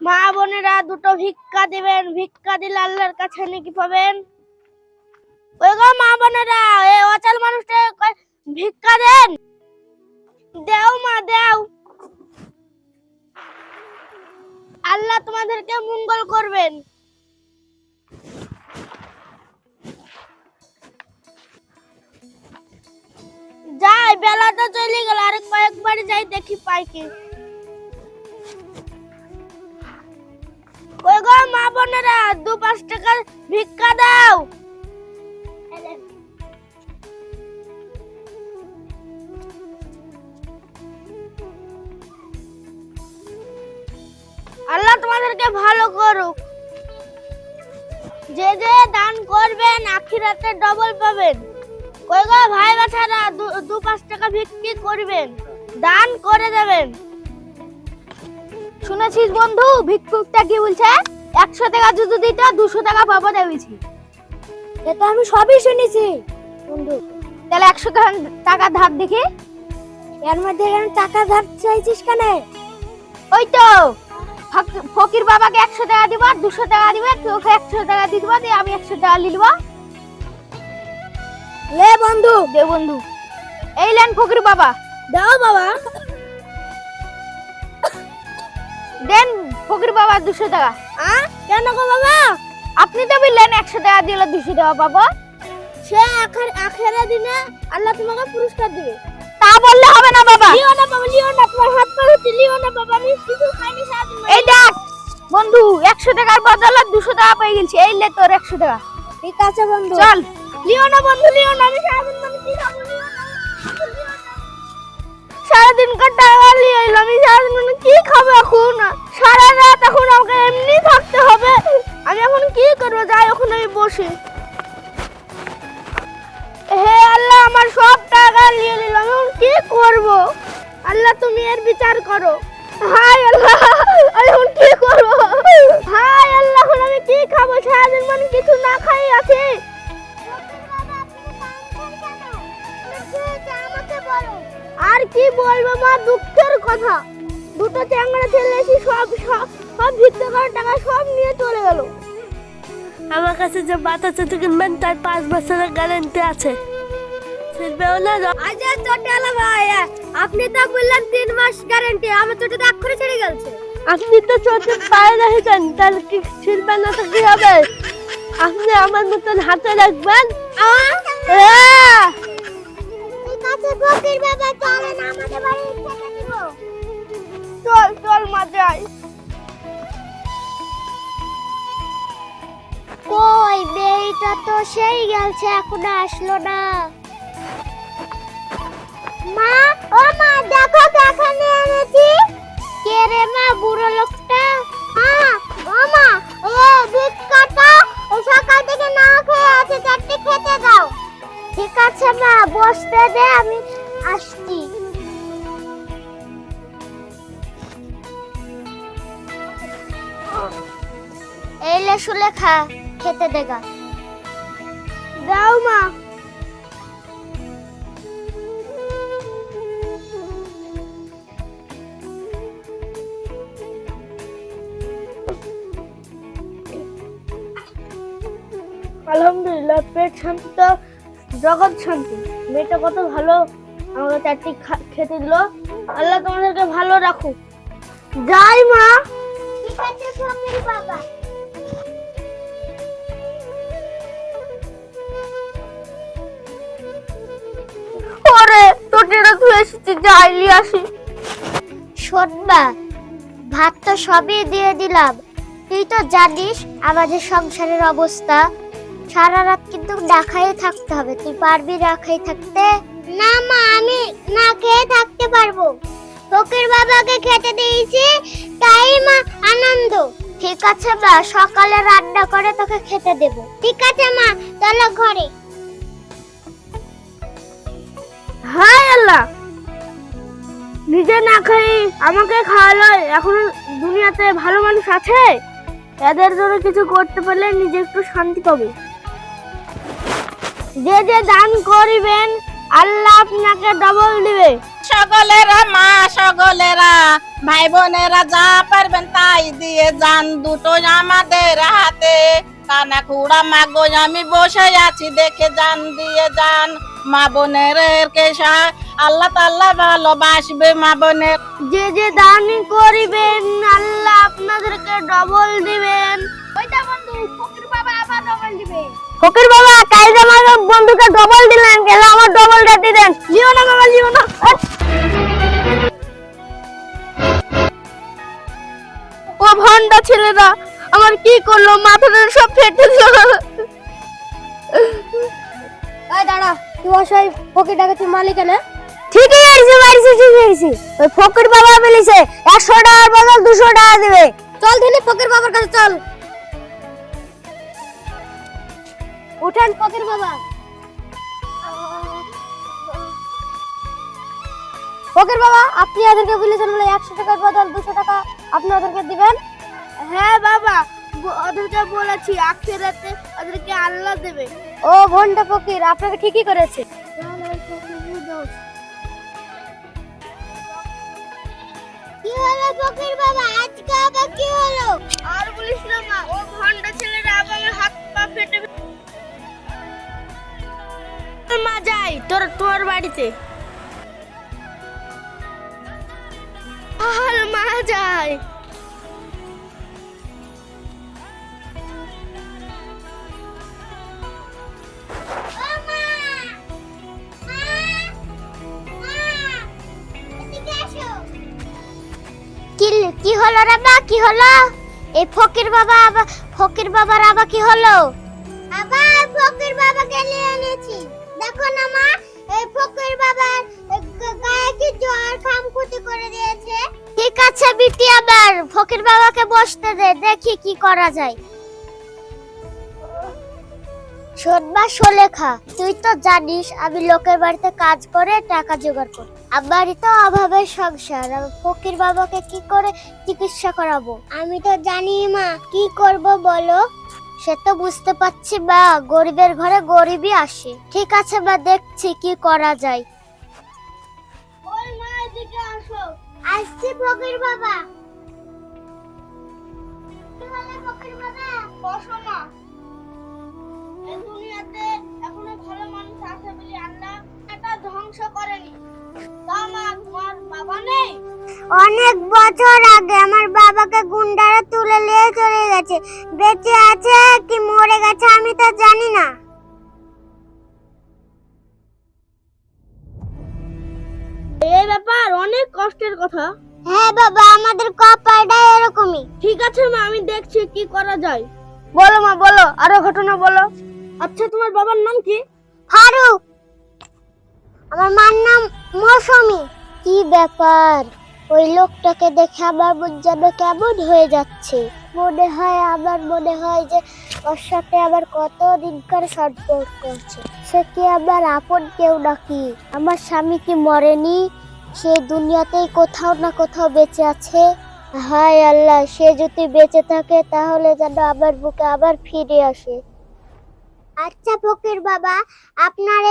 মা বোনেরা দুটো ভিক্ষা দিবেন, ভিক্ষা দিলে আল্লাহর কাছে নাকি পাবেন। ওই গো মা বোনেরা, এই অচল মানুষটা ভিক্ষা দেন, দেও মা দেও, আল্লাহ তোমাদেরকে মঙ্গল করবেন। যাই, বেলা তো চলে গেল, আর কয়েকবার যাই দেখি পাই কি। ওই গো মা বোনেরা, 2-5 টাকা ভিক্ষা দাও। আল্লাহ তোমাদেরকে ভালো করুক। যে যে দান করবেন আখিরাতে ডবল পাবেন। ওই গো ভাই বাছারা, 2-5 টাকা ভিক্ষা করবেন, দান করে দেবেন। শুনেছিস বন্ধু, ভিক্ষুকটা কি বলছে? 100 টাকা যদি দিতে 200 টাকা পাবো দেবেছি। এটা আমি সবই শুনেছি বন্ধু। তাহলে 100 টাকা ধার দেখি। এর মধ্যে টাকা ধার চাইছিস কেন? ওই তো ফকির বাবাকে 100 টাকা দিব, 200 টাকা দিবে, তোকে 100 টাকা দিয়ে দিব, দিয়ে আমি 100 টাকা নিয়ে নিব। লে বন্ধু, দে বন্ধু। এই লেন ফকির বাবা। দাও বাবা। দেন ফকির বাবা 200 টাকা। কেন গো বাবা? আপনি তো বললেন 100 টাকা দিলে 200 টাকা পাবো। সে আখেরা দিনে আল্লাহ তোমাকে পুরস্কার দিবে। তা বললে হবে না বাবা। লিও না বাবা, লিও না, তোমার হাত পা হচ্ছে, লিও না বাবা, আমি কিছু খাইনি সারাদিন। এই দেখ বন্ধু, 100 টাকার বদলে 200 টাকা পেয়ে গেছি। এই লে তোর 100 টাকা। ঠিক আছে বন্ধু, চল। লিও না বন্ধু, লিও না, আমি সারাদিন মানে কি খাবো, লিও না। সারাদিন কার টাকা লিয়ে এলাম, আমি সারাদিন মানে কি খাবো এখন? সারা রাত এখন আমাকে এমনি থাকতে হবে। আমি এখন কি করবো? যাই ওখানে আমি বসে। হে আল্লাহ, আমার সব টাকা নিয়ে নিলাম, এখন কি করব? আল্লাহ তুমি এর বিচার করো। হাই আল্লাহ, এখন কি করব? হাই আল্লাহ, এখন আমি কি খাবো? সারাদিন মানে কিছু না খাই আছি। আর কি বলবো মা, দুঃখের কথা। দুটো চ্যাংড়া ছেলে এসে সব ভিক্ষা করার টাকা সব নিয়ে চলে গেল। আমার কাছে যে বাতাসা কিনবেন তার 5 বছরের গ্যারান্টি আছে। ফিরবেও না। আচ্ছা চটালা ভাই, আপনি তো বললেন 3 মাস গ্যারান্টি, আমার ছোট তো আক্ষরে ছেড়ে গেছে। আপনি তো চোখে পায়ে রেখেছেন, তাহলে কি ছিলবেন না তো কি হবে? আপনি আমার মতন হাতে রাখবেন। ঠিক আছে ফকির বাবা, চলেন আমাদের বাড়ি থেকে দিব। চল চল মা যাই। কই মেয়েটা তো সেই গেছে, এখনো আসলো না। মা, ও মা, দেখো কাকে নিয়ে এনেছি। কে রে মা, বুড়ো লোকটা? ও মা, ও ভিক্ষাটা সকাল থেকে না খেয়ে আছে, চারটে খেতে দাও। ঠিক আছে মা, বসতে দে, আমি আসছি। এইলে সুলেখা, খেতে দেগা। দাও মা। আলহামদুলিল্লাহ, পেট শান্তি তো জগৎ শান্তি। মেয়েটা কত ভালো, আমাকে 4টি খেতে দিল। আল্লাহ তোমাদেরকে ভালো রাখুক। যাই মা। ঠিক আছে ফকির বাবা। ওরে তোটেরা তুই এসেছিস, যাই নিয়ে আসি। শোন মা, ভাত তো সবই দিয়ে দিলাম, তুই তো জানিস আমাদের সংসারের অবস্থা। সারা রাত কিন্তু না খেয়ে থাকতে হবে, তুই পারবি না খেয়ে থাকতে? না মা, আমি না খেয়ে থাকতে পারবো। ফকির বাবাকে খেতে দিয়েছি, তাই মা আনন্দ। ঠিক আছে মা, সকালে রান্না করে তোকে খেতে দেব। ঠিক আছে মা, চলো ঘরে। হায় আল্লাহ, নিজে না খেয়ে আমাকে খাওয়ালো। এখন দুনিয়াতে ভালো মানুষ আছে? এদের জন্য কিছু করতে পারলে নিজে একটু শান্তি পাবে। যে যে দান করিবেন আল্লাহ আপনাকে ডবল দিবে। সকলেরা মা সকলেরা ভাই বোনেরা যা পারবেন তাই দিয়ে যান দুটো আমাদের হাতে কানা খুড়া মাগো আমি বসে আছি দেখে যান দিয়ে যান মা বোনের আল্লাহ তাআলা ভালোবাসবে মা বোনের যে যে দান করিবেন আল্লাহ আপনাদেরকে ডবল দিবেন। ওইটা বন্ধু ফকির বাবা আবার ডবল দিবে। ফকির বাবা কাল আমার বন্ধুকে ডবল দিলেন, কেন আমার ডবলটা দিলেন? লিও না বাবা, লিও না। ও ভন্ডা ছেলেরা আমার কি করলো, মাথাটা সব ফেটে গেল। এই দাঁড়া, তুই ওই ফকিরটাকে তুই মালিক না? ঠিকই আছে মারিছি, ঠিকই আছে। ওই ফকির বাবা বলেছে 100 টাকার বদল 200 টাকা দিবে। চল দিনে ফকির বাবার কাছে চল। উঠান ফকির বাবা। ফকির বাবা আপনি ওদেরকে বলেছেন বলে 100 টাকার বদল 200 টাকা আপনি ওদেরকে দিবেন। হ্যাঁ বাবা, ওদেরকে বলেছি আখিরাতে ওদেরকে আল্লাহ দেবে। ও ভন্ডা ফকির, আপনাকে ঠিকই করেছে। কি হলো ফকির বাবা, আজকে আবার কি হলো? আর বলিস না মা, ও ভন্ডা ছেলেরা আবার আমার হাত পা ফেটে। মা যাই তোর বাড়িতে। আর মা যাই। কি হলো রে মা, কি হলো? এই ফকির বাবার আবার কি হলো? আবার ফকির বাবাকে নিয়ে এনেছি। দেখো না মা, এই ফকির বাবার গায়ে কি জ্বর খামখুতি করে দিয়েছে। ঠিক আছে বিটি, আবার ফকির বাবাকে বসতে দে, দেখি কি করা যায়। শোনবা সোলেখা, তুই তো জানিস আমি লোকের বাড়িতে কাজ করে টাকা জোগাড় করি। আমারই তো অভাবের সংসার, ফকির বাবাকে কি করে চিকিৎসা করাবো? আমি তো জানি মা, কি করব বলো? সে তো বুঝতে পারছি মা, গরিবের ঘরে গরিবই আসে। ঠিক আছে মা, দেখছি কি করা যায়। ওই মা এদিকে আসো। আসছি ফকির বাবা। কি হলো ফকির বাবা? বসো মা। এই দুনিয়াতে এখনো ভালো মানুষ আছে বলে আল্লাহ এটা ধ্বংস করেনি। মা, তোমার বাবা নেই? অনেক বছর আগে আমার বাবাকে গুন্ডারা তুলে নিয়ে চলে গেছে। বেঁচে আছে কি মরে গেছে আমি তো জানি না। এই ব্যাপার অনেক কষ্টের কথা। হ্যাঁ বাবা, আমাদের কপালটা এরকমই। ঠিক আছে মা, আমি দেখছি কি করা যায়। বলো মা, বলো, আরো ঘটনা বলো। আচ্ছা তোমার বাবার নাম কি? ফারুক। আমার মার নাম মৌসুমী। কি ব্যাপার, ওই লোকটাকে দেখে আমার মন যেন কেমন হয়ে যাচ্ছে। মনে হয় যে ওর সাথে আবার কতদিনকার সম্পর্ক আছে। সে কি আবার আপন কেউ নাকি? আমার স্বামী কি মরেনি? সে দুনিয়াতেই কোথাও না কোথাও বেঁচে আছে। হায় আল্লাহ, সে যদি বেঁচে থাকে তাহলে যেন আমার বুকে আবার ফিরে আসে। আচ্ছা ফকির বাবা, আপনার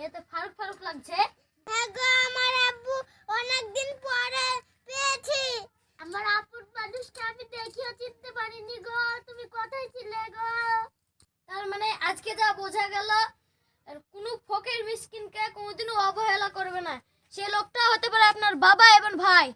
এতে ফারুক ফারুক লাগছে। হ্যাঁ গো, আমার আব্বু অনেকদিন পরে পেয়েছি। আমার আপুর মানুষটা আমি দেখিও চিনতে পারিনি গো। তুমি কোথায় ছিলে গো? তার মানে আজকে যা বোঝা গেল, আর কোনো ফকির মিসকিনকে কোনোদিনও অবহেলা করবে না। সে লোকটা হতে পারে আপনার বাবা এবং ভাই।